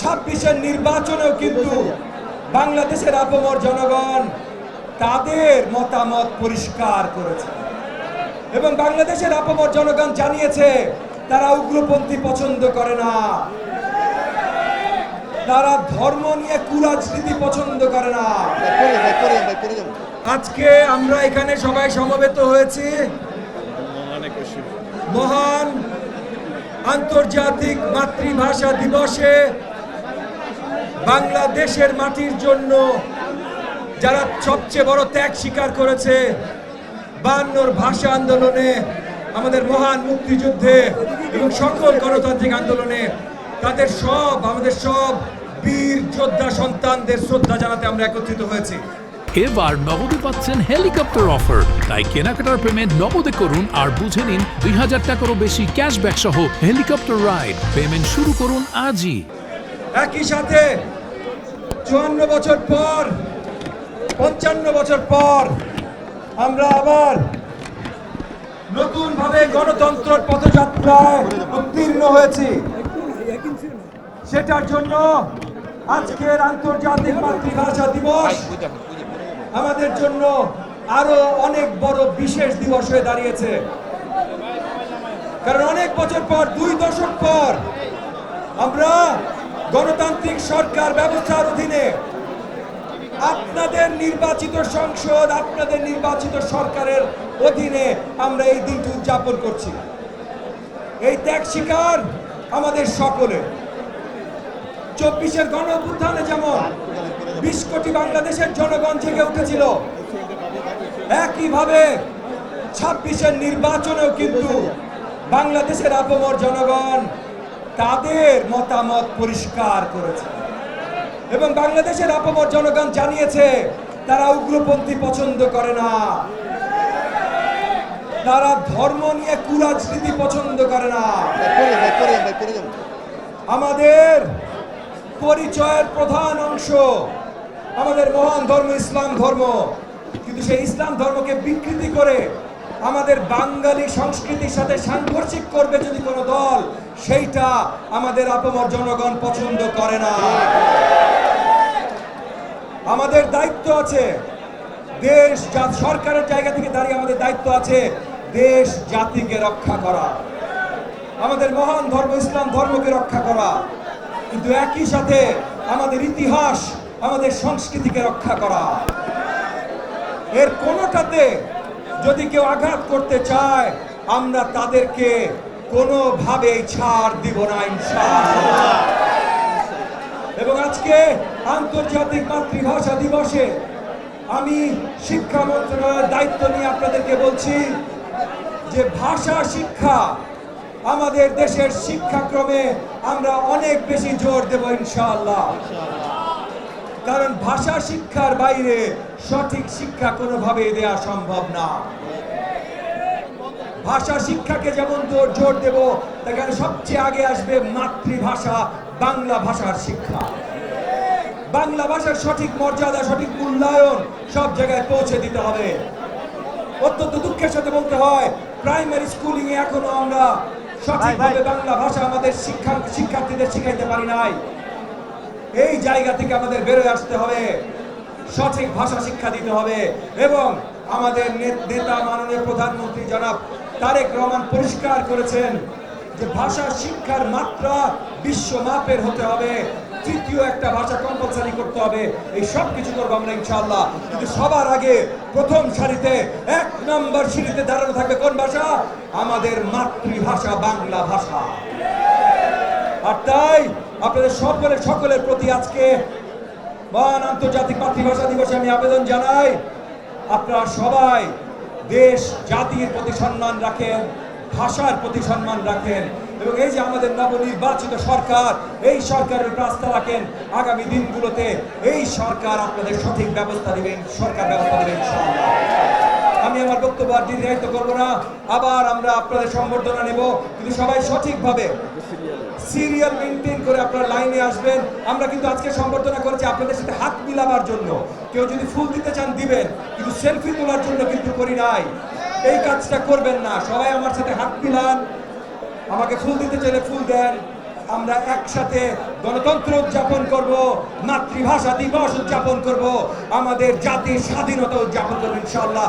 26-এর নির্বাচনেও কিন্তু বাংলাদেশের আপামর জনগণ তাদের মতামত পরিষ্কার করেছে এবং বাংলাদেশের আপামর জনগণ জানিয়েছে তারা উগ্রপন্থী পছন্দ করে না, তারা ধর্ম নিয়ে কুরাজনীতি পছন্দ করে না। আজকে আমরা এখানে সবাই সমবেত হয়েছি মহান আন্তর্জাতিক মাতৃভাষা দিবসে বাংলাদেশের মাটির জন্য যারা সবচেয়ে বড় ত্যাগ স্বীকার করেছে 52 ভাষা আন্দোলনে, আমাদের মহান মুক্তিযুদ্ধে এবং সকল গণতান্ত্রিক আন্দোলনে আমাদের সব বীর যোদ্ধা সন্তানদের শ্রদ্ধা জানাতে আমরা একত্রিত হয়েছি। এবার নগদে পাচ্ছেন হেলিকপ্টার অফার, তাই কেনাকাটার পেমেন্ট নগদে করুন আর বুঝে নিন 2000 টাকারও বেশি ক্যাশব্যাক সহ হেলিকপ্টার রাইড। পেমেন্ট শুরু করুন আজই। একই সাথে 54 বছর পর 55 বছর পর আমরা আবার নতুন ভাবে গণতন্ত্রের পথযাত্রায় উত্তীর্ণ হয়েছি। সেটার জন্য আজকের আন্তর্জাতিক মাতৃভাষা দিবস আমাদের জন্য আরো অনেক বড় বিশেষ দিবস হয়ে দাঁড়িয়েছে। কারণ অনেক বছর পর, 2 দশক পর আমরা গণতান্ত্রিক সরকার ব্যবস্থার অধীনে আপনাদের নির্বাচিত সংসদ, আপনাদের নির্বাচিত সরকারের অধীনে আমরা এই দিনটি উদযাপন করছি। এই ত্যাগ স্বীকার আমাদের সকলে। 24-এর গণ অভ্যুত্থানে যেমন 20 কোটি বাংলাদেশের জনগণ জেগে উঠেছিল, একইভাবে 26-এর নির্বাচনেও কিন্তু বাংলাদেশের আপামর জনগণ তাদের মতামত পরিষ্কার করেছে এবং বাংলাদেশের আপামর জনগণ জানিয়েছে তারা উগ্রপন্থী পছন্দ করে না, তারা ধর্ম নিয়ে কুরাজনীতি পছন্দ করে না। আমাদের পরিচয়ের প্রধান অংশ আমাদের মহান ধর্ম ইসলাম ধর্ম, কিন্তু সেই ইসলাম ধর্মকে বিকৃতি করে আমাদের বাঙালি সংস্কৃতির সাথে সাংঘর্ষিক করবে যদি কোনো দল, সেইটা আমাদের আপামর জনগণ পছন্দ করে না। আমাদের দায়িত্ব আছে, দেশ সরকারের জায়গা থেকে দাঁড়িয়ে আমাদের দায়িত্ব আছে দেশ জাতিকে রক্ষা করা, আমাদের মহান ধর্ম ইসলাম ধর্মকে রক্ষা করা, কিন্তু একই সাথে আমাদের ইতিহাস, আমাদের সংস্কৃতিকে রক্ষা করা। এর কোনোটাতে যদি কেউ আঘাত করতে চায়, আমরা তাদেরকে কোনোভাবেই ছাড় দিব না ইনশাআল্লাহ। এবং আজকে আন্তর্জাতিক মাতৃভাষা দিবসে আমি শিক্ষা মন্ত্রণালয়ের দায়িত্ব নিয়ে আপনাদেরকে বলছি যে ভাষা শিক্ষা আমাদের দেশের শিক্ষাক্রমে আমরা অনেক বেশি জোর দেব ইনশাআল্লাহ। কারণ ভাষা শিক্ষার বাইরে সঠিক শিক্ষা কোনোভাবেই দেওয়া সম্ভব না। ভাষা শিক্ষাকে যেমন জোর দেব, সেখানে সবচেয়ে আগে আসবে মাতৃভাষা বাংলা ভাষার শিক্ষা। বাংলা ভাষার সঠিক মর্যাদা, সঠিক মূল্যায়ন সব জায়গায় পৌঁছে দিতে হবে। অত্যন্ত দুঃখের সাথে বলতে হয়, প্রাইমারি স্কুলিং এ এখনো আমরা সঠিকভাবে বাংলা ভাষা আমাদের শিক্ষার্থীদের শিখাইতে পারি নাই। এই জায়গা থেকে আমাদের বেরোয় আসতে হবে, সঠিক ভাষা শিক্ষা দিতে হবে। এবং আমাদের নেতা মাননীয় প্রধানমন্ত্রী জনাব তারেক রহমান পরিষ্কার করেছেন যে ভাষা শিক্ষার মাত্রা বিশ্ব মাপের হতে হবে, তৃতীয় একটা ভাষা কম্পালসারি করতে হবে। এই সব কিছু করবো আমরা ইনশাআল্লাহ। কিন্তু সবার আগে প্রথম সারিতে 1 নম্বর সিঁড়িতে দাঁড়ানো থাকবে কোন ভাষা? আমাদের মাতৃভাষা বাংলা ভাষা। আর তাই আপনাদের সকলের প্রতি আজকে মহান আন্তর্জাতিক মাতৃভাষা দিবসে আমি আবেদন জানাই, আপনারা সবাই দেশ জাতির প্রতি সম্মান রাখেন, ভাষার প্রতি সম্মান রাখেন এবং এই যে আমাদের নবনির্বাচিত সরকার, এই সরকারের রাস্তা রাখেন। আগামী দিনগুলোতে এই সরকার আপনাদের সঠিক ব্যবস্থা দিবেন, সরকার ব্যবস্থা দিবেন ইনশাআল্লাহ। আমি আমার বক্তব্য আর দীর্ঘায়িত করবো না। আবার আমরা আপনাদের সম্বর্ধনা নেব, কিন্তু সবাই সঠিকভাবে সিরিয়াল মেনটেন করে আপনারা লাইনে আসবেন। আমরা কিন্তু আজকে সম্বর্ধনা করেছি আপনাদের সাথে হাত মিলাবার জন্য। কেউ যদি ফুল দিতে চান দিবেন, কিন্তু সেলফি তোলার জন্য কিন্তু করি নাই। এই কাজটা করবেন না। সবাই আমার সাথে হাত মিলান, আমাকে ফুল দিতে চাইলে ফুল দেন, আমরা একসাথে গণতন্ত্র উদযাপন করব, মাতৃভাষা দিবস উদযাপন করব, আমাদের জাতির স্বাধীনতা উদযাপন করব ইনশাআল্লাহ।